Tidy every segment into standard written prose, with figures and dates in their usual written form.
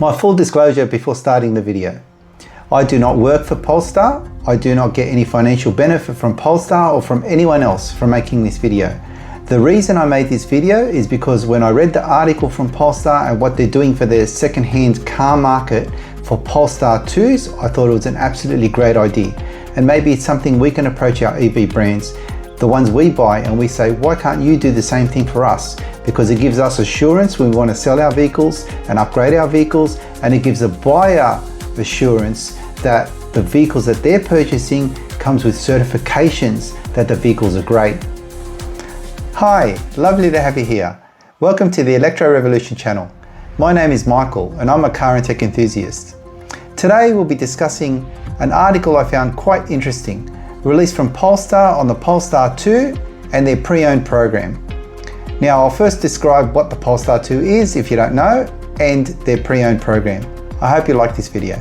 My full disclosure before starting the video. I do not work for Polestar. I do not get any financial benefit from Polestar or from anyone else from making this video. The reason I made this video is because when I read the article from Polestar and what they're doing for their second-hand car market for Polestar 2s, I thought it was an absolutely great idea. And maybe it's something we can approach our EV brands, the ones we buy, and we say, why can't you do the same thing for us? Because it gives us assurance when we want to sell our vehicles and upgrade our vehicles, and it gives a buyer assurance that the vehicles that they're purchasing comes with certifications that the vehicles are great. Hi, lovely to have you here. Welcome to the Electro Revolution channel. My name is Michael and I'm a car and tech enthusiast. Today we'll be discussing an article I found quite interesting, released from Polestar on the Polestar 2 and their pre-owned program. Now I'll first describe what the Polestar 2 is if you don't know, and their pre-owned program. I hope you like this video.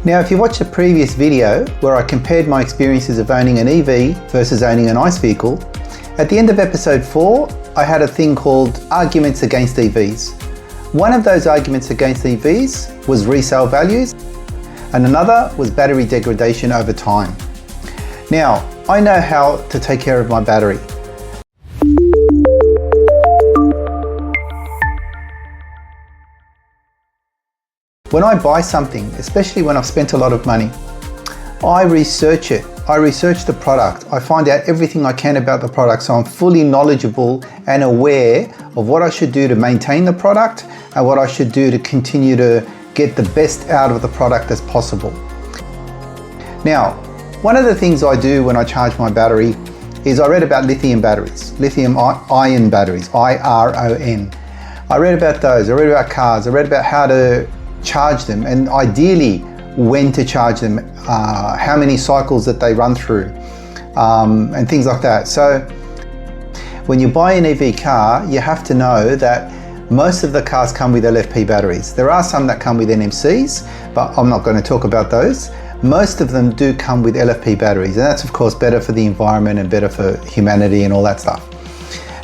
Now if you watched the previous video where I compared my experiences of owning an EV versus owning an ICE vehicle, at the end of episode 4 I had a thing called arguments against EVs. One of those arguments against EVs was resale values, and another was battery degradation over time. Now, I know how to take care of my battery. When I buy something, especially when I've spent a lot of money, I research it. I research the product. I find out everything I can about the product, so I'm fully knowledgeable and aware of what I should do to maintain the product and what I should do to continue to get the best out of the product as possible. Now, one of the things I do when I charge my battery is I read about lithium batteries, lithium-ion batteries, I-R-O-N. I read about those, I read about cars, I read about how to charge them, and ideally when to charge them, how many cycles that they run through, and things like that. So when you buy an EV car, you have to know that most of the cars come with LFP batteries. There are some that come with NMCs, but I'm not going to talk about those. Most of them do come with LFP batteries, and that's of course better for the environment and better for humanity and all that stuff.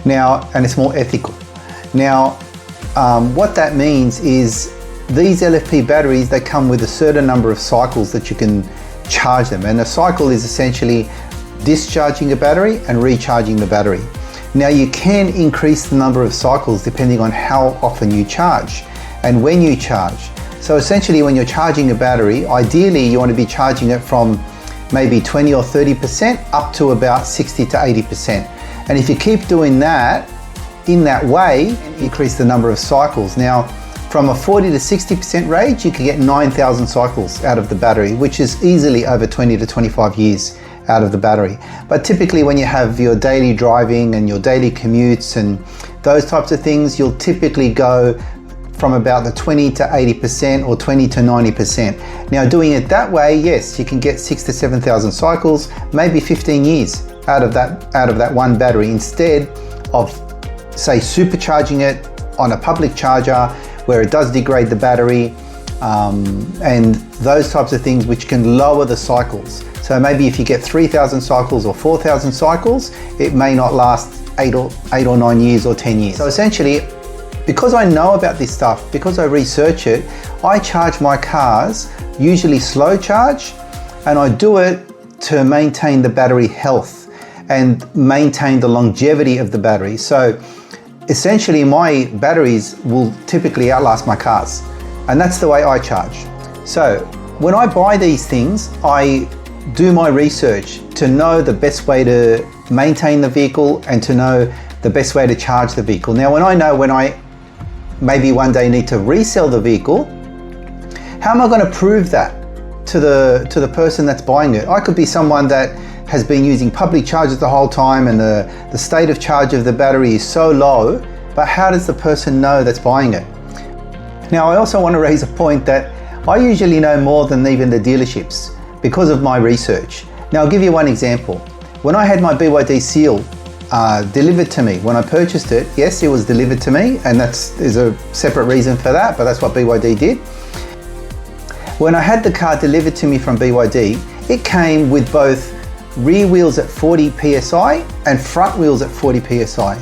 Now, and it's more ethical. Now, what that means is these LFP batteries, they come with a certain number of cycles that you can charge them. And a cycle is essentially discharging a battery and recharging the battery. Now you can increase the number of cycles depending on how often you charge and when you charge. So essentially when you're charging a battery, ideally you want to be charging it from maybe 20 or 30% up to about 60 to 80%. And if you keep doing that in that way, increase the number of cycles. Now, from a 40 to 60% range, you can get 9,000 cycles out of the battery, which is easily over 20 to 25 years out of the battery. But typically when you have your daily driving and your daily commutes and those types of things, you'll typically go from about the 20 to 80% or 20 to 90%. Now doing it that way, yes, you can get 6,000 to 7,000 cycles, maybe 15 years out of that one battery, instead of say supercharging it on a public charger where it does degrade the battery, and those types of things which can lower the cycles. So maybe if you get 3,000 cycles or 4,000 cycles, it may not last 8 or 9 years or 10 years. So essentially, because I know about this stuff, because I research it, I charge my cars, usually slow charge, and I do it to maintain the battery health and maintain the longevity of the battery. So essentially my batteries will typically outlast my cars, and that's the way I charge. So when I buy these things, I do my research to know the best way to maintain the vehicle and to know the best way to charge the vehicle. Now when I know when I maybe one day need to resell the vehicle, how am I going to prove that to the person that's buying it? I could be someone that has been using public chargers the whole time and the state of charge of the battery is so low, but how does the person know that's buying it? Now I also want to raise a point that I usually know more than even the dealerships because of my research. Now I'll give you one example. When I had my BYD seal delivered to me, when I purchased it, yes, it was delivered to me, and there's a separate reason for that, but that's what BYD did. When I had the car delivered to me from BYD, it came with both rear wheels at 40 PSI and front wheels at 40 PSI.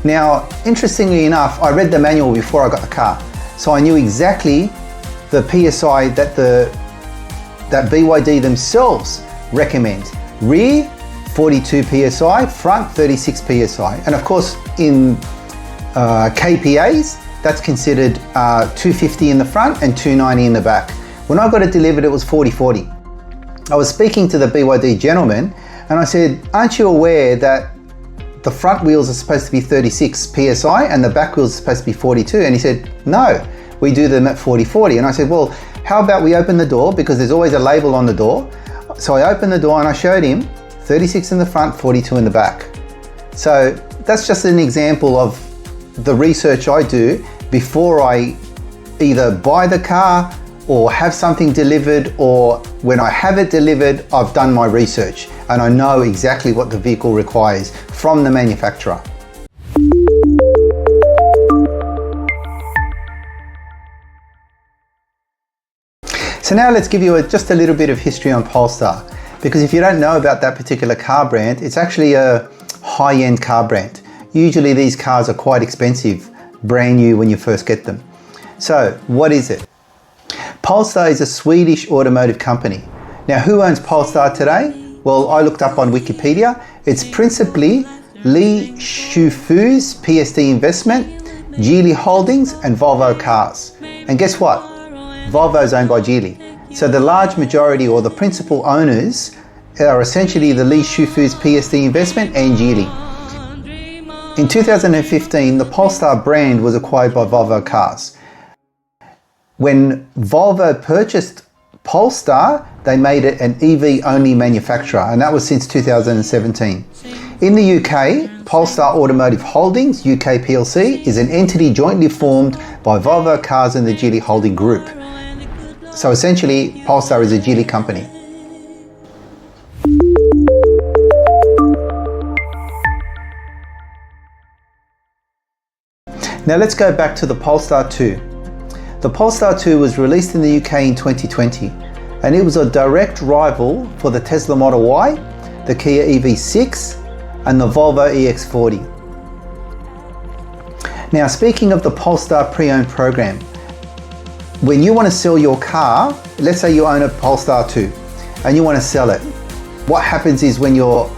Now, interestingly enough, I read the manual before I got the car. So I knew exactly the PSI that BYD themselves recommend. Rear, 42 PSI, front 36 PSI. And of course in KPAs, that's considered 250 in the front and 290 in the back. When I got it delivered, it was 40/40. I was speaking to the BYD gentleman and I said, aren't you aware that the front wheels are supposed to be 36 PSI and the back wheels are supposed to be 42? And he said, no, we do them at 40/40. And I said, well, how about we open the door, because there's always a label on the door. So I opened the door and I showed him 36 in the front, 42 in the back. So that's just an example of the research I do before I either buy the car or have something delivered, or when I have it delivered, I've done my research and I know exactly what the vehicle requires from the manufacturer. So now let's give you just a little bit of history on Polestar, because if you don't know about that particular car brand, it's actually a high-end car brand. Usually these cars are quite expensive, brand new when you first get them. So what is it? Polestar is a Swedish automotive company. Now, who owns Polestar today? Well, I looked up on Wikipedia. It's principally Li Shufu's PSD Investment, Geely Holdings and Volvo Cars. And guess what? Volvo is owned by Geely. So the large majority or the principal owners are essentially the Li Shufu's PSD Investment and Geely. In 2015, the Polestar brand was acquired by Volvo Cars. When Volvo purchased Polestar, they made it an EV-only manufacturer, and that was since 2017. In the UK, Polestar Automotive Holdings UK plc is an entity jointly formed by Volvo Cars and the Geely Holding Group. So essentially, Polestar is a Geely company. Now let's go back to the Polestar 2. The Polestar 2 was released in the UK in 2020, and it was a direct rival for the Tesla Model Y, the Kia EV6 and the Volvo EX40. Now, speaking of the Polestar pre-owned program, when you want to sell your car, let's say you own a Polestar 2 and you want to sell it, what happens is when you're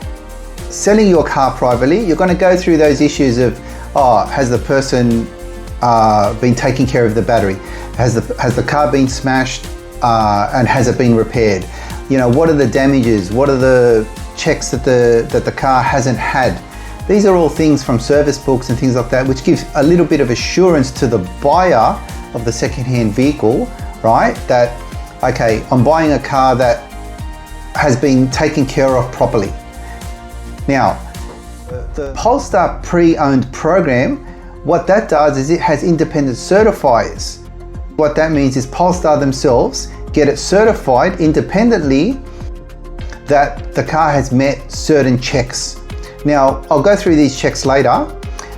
selling your car privately, you're going to go through those issues of, oh, has the person been taking care of the battery? Has the car been smashed and has it been repaired? You know, what are the damages? What are the checks that the car hasn't had? These are all things from service books and things like that, which gives a little bit of assurance to the buyer of the second-hand vehicle, right? That, okay, I'm buying a car that has been taken care of properly. Now, the Polestar pre-owned program, what that does is it has independent certifiers. What that means is Polestar themselves get it certified independently that the car has met certain checks. Now, I'll go through these checks later,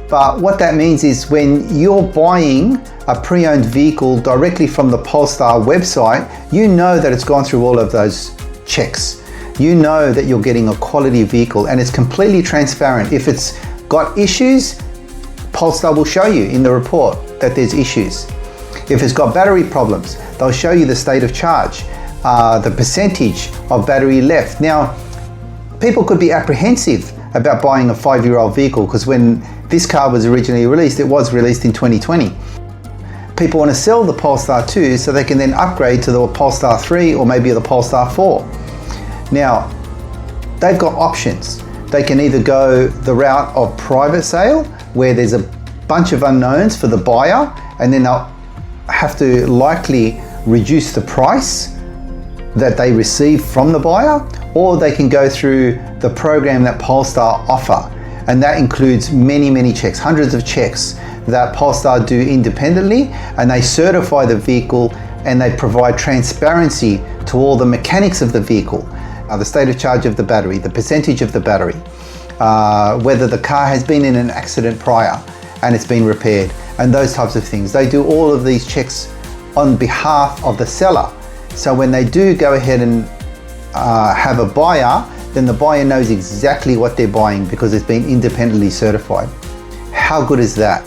but what that means is when you're buying a pre-owned vehicle directly from the Polestar website, you know that it's gone through all of those checks. You know that you're getting a quality vehicle and it's completely transparent. If it's got issues, Polestar will show you in the report that there's issues. If it's got battery problems, they'll show you the state of charge, the percentage of battery left. Now, people could be apprehensive about buying a 5-year-old vehicle because when this car was originally released, it was released in 2020. People want to sell the Polestar 2 so they can then upgrade to the Polestar 3 or maybe the Polestar 4. Now, they've got options. They can either go the route of private sale, where there's a bunch of unknowns for the buyer, and then they'll have to likely reduce the price that they receive from the buyer, or they can go through the program that Polestar offer. And that includes many checks, hundreds of checks that Polestar do independently, and they certify the vehicle and they provide transparency to all the mechanics of the vehicle, the state of charge of the battery, the percentage of the battery, whether the car has been in an accident prior and it's been repaired, and those types of things. They do all of these checks on behalf of the seller. So when they do go ahead and have a buyer, then the buyer knows exactly what they're buying because it's been independently certified. How good is that?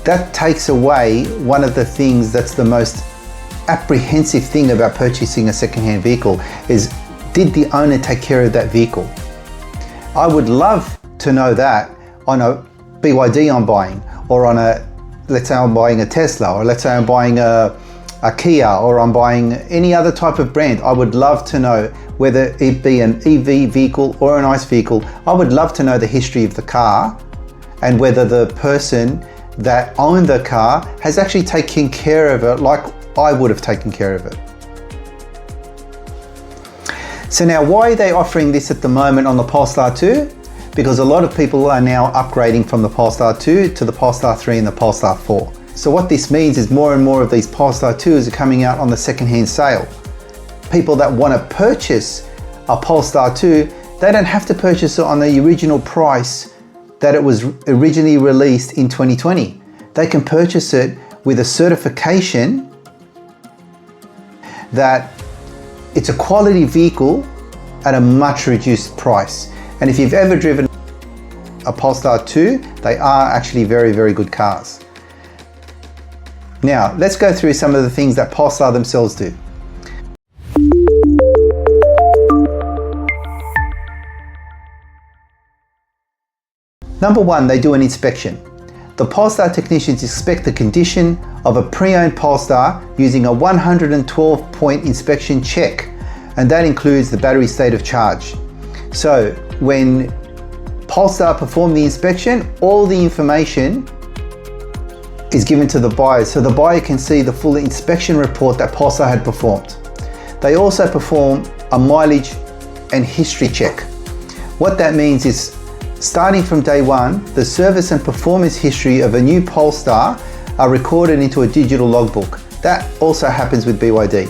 that takes away one of the things that's the most apprehensive thing about purchasing a second-hand vehicle is, did the owner take care of that vehicle? I would love to know that on a BYD I'm buying, or on a, let's say I'm buying a Tesla, or let's say I'm buying a Kia, or I'm buying any other type of brand. I would love to know, whether it be an EV vehicle or an ICE vehicle, I would love to know the history of the car and whether the person that owned the car has actually taken care of it like I would have taken care of it. So now, why are they offering this at the moment on the Polestar 2? Because a lot of people are now upgrading from the Polestar 2 to the Polestar 3 and the Polestar 4. So what this means is more and more of these Polestar 2s are coming out on the second-hand sale. People that want to purchase a Polestar 2, they don't have to purchase it on the original price that it was originally released in 2020. They can purchase it with a certification that it's a quality vehicle at a much reduced price. And if you've ever driven a Polestar 2, they are actually very, very good cars. Now, let's go through some of the things that Polestar themselves do. Number one, they do an inspection. The Polestar technicians inspect the condition of a pre-owned Polestar using a 112-point inspection check, and that includes the battery state of charge. So when Polestar perform the inspection, all the information is given to the buyer, so the buyer can see the full inspection report that Polestar had performed. They also perform a mileage and history check. What that means is, starting from day one, the service and performance history of a new Polestar are recorded into a digital logbook. That also happens with BYD.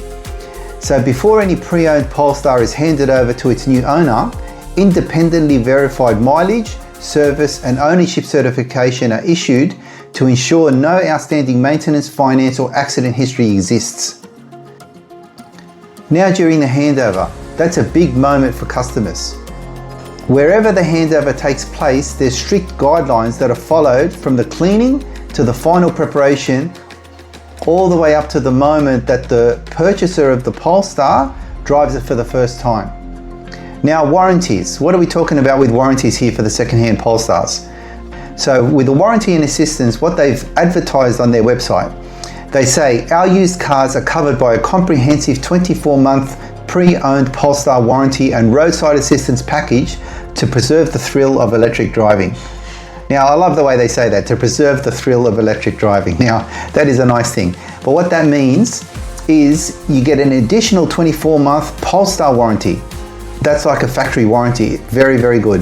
So before any pre-owned Polestar is handed over to its new owner, independently verified mileage, service and ownership certification are issued to ensure no outstanding maintenance, finance or accident history exists. Now during the handover, that's a big moment for customers. Wherever the handover takes place, there's strict guidelines that are followed from the cleaning to the final preparation, all the way up to the moment that the purchaser of the Polestar drives it for the first time. Now, warranties. What are we talking about with warranties here for the second-hand Polestars? So with the warranty and assistance, what they've advertised on their website, they say our used cars are covered by a comprehensive 24-month pre-owned Polestar warranty and roadside assistance package to preserve the thrill of electric driving. Now, I love the way they say that, to preserve the thrill of electric driving. Now, that is a nice thing. But what that means is you get an additional 24-month Polestar warranty. That's like a factory warranty. Very, very good.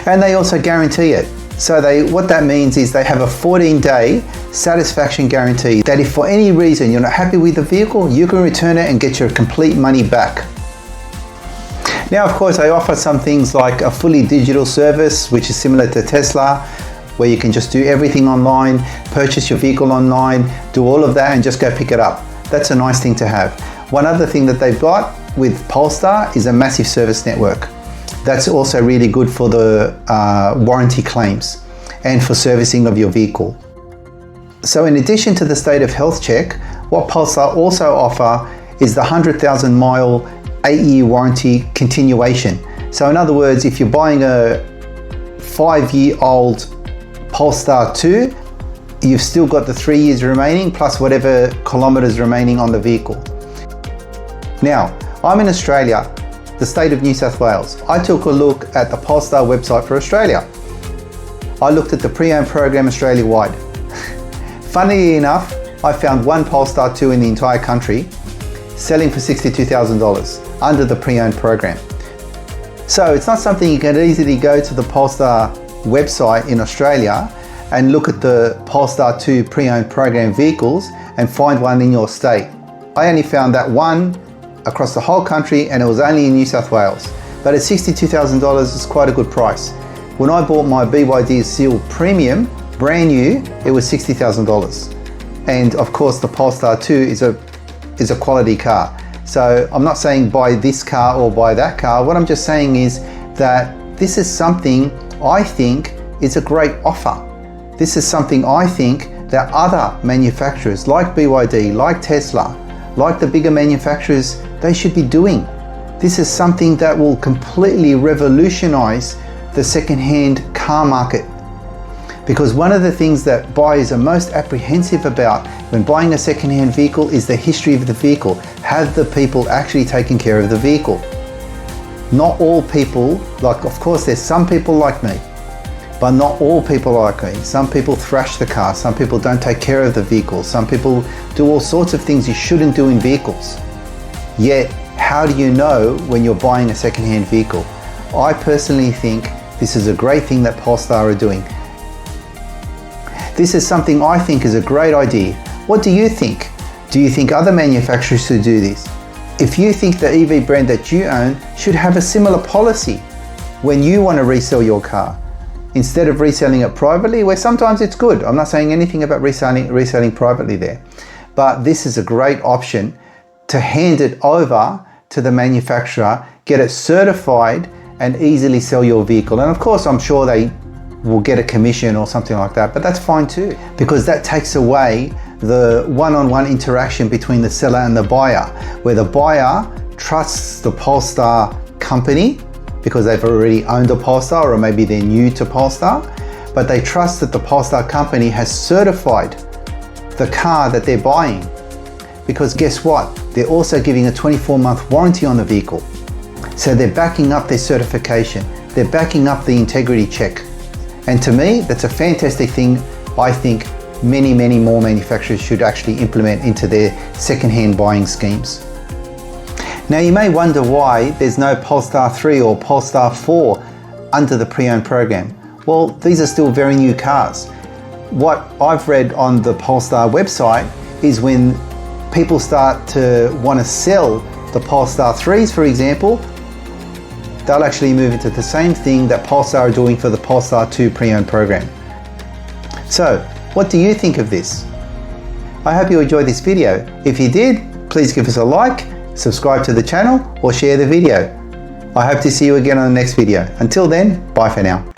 And they also guarantee it. So what that means is they have a 14-day satisfaction guarantee that if for any reason you're not happy with the vehicle, you can return it and get your complete money back. Now, of course, they offer some things like a fully digital service, which is similar to Tesla, where you can just do everything online, purchase your vehicle online, do all of that and just go pick it up. That's a nice thing to have. One other thing that they've got with Polestar is a massive service network. That's also really good for the warranty claims and for servicing of your vehicle. So in addition to the state of health check, what Polestar also offer is the 100,000 mile 8-year warranty continuation. So in other words, if you're buying a 5-year-old Polestar 2, you've still got the 3 years remaining plus whatever kilometers remaining on the vehicle. Now, I'm in Australia, the state of New South Wales. I took a look at the Polestar website for Australia. I looked at the pre-owned program Australia-wide. Funnily enough, I found one Polestar 2 in the entire country selling for $62,000 under the pre-owned program. So it's not something you can easily go to the Polestar website in Australia and look at the Polestar 2 pre-owned program vehicles and find one in your state. I only found that one across the whole country and it was only in New South Wales. But at $62,000 is quite a good price. When I bought my BYD Seal Premium, brand new, it was $60,000. And of course the Polestar 2 is a quality car. So I'm not saying buy this car or buy that car. What I'm just saying is that this is something I think is a great offer. This is something I think that other manufacturers like BYD, like Tesla, like the bigger manufacturers, they should be doing. This is something that will completely revolutionize the second-hand car market. Because one of the things that buyers are most apprehensive about when buying a second-hand vehicle is the history of the vehicle. Have the people actually taken care of the vehicle? Not all people, like, of course there's some people like me, but not all people are like me. Some people thrash the car, some people don't take care of the vehicle, some people do all sorts of things you shouldn't do in vehicles. Yet, how do you know when you're buying a second-hand vehicle? I personally think this is a great thing that Polestar are doing. This is something I think is a great idea. What do you think? Do you think other manufacturers should do this? If you think the EV brand that you own should have a similar policy when you want to resell your car, instead of reselling it privately, where sometimes it's good. I'm not saying anything about reselling privately there, but this is a great option to hand it over to the manufacturer, get it certified, and easily sell your vehicle. And of course, I'm sure they will get a commission or something like that, but that's fine too, because that takes away the one-on-one interaction between the seller and the buyer, where the buyer trusts the Polestar company because they've already owned a Polestar, or maybe they're new to Polestar, but they trust that the Polestar company has certified the car that they're buying. Because guess what? They're also giving a 24-month warranty on the vehicle. So they're backing up their certification. They're backing up the integrity check. And to me, that's a fantastic thing. I think many, many more manufacturers should actually implement into their second-hand buying schemes. Now you may wonder why there's no Polestar 3 or Polestar 4 under the pre-owned program. Well, these are still very new cars. What I've read on the Polestar website is when people start to want to sell the Polestar 3s, for example, they'll actually move into the same thing that Polestar are doing for the Polestar 2 pre-owned program. So, what do you think of this? I hope you enjoyed this video. If you did, please give us a like, subscribe to the channel, or share the video. I hope to see you again on the next video. Until then, bye for now.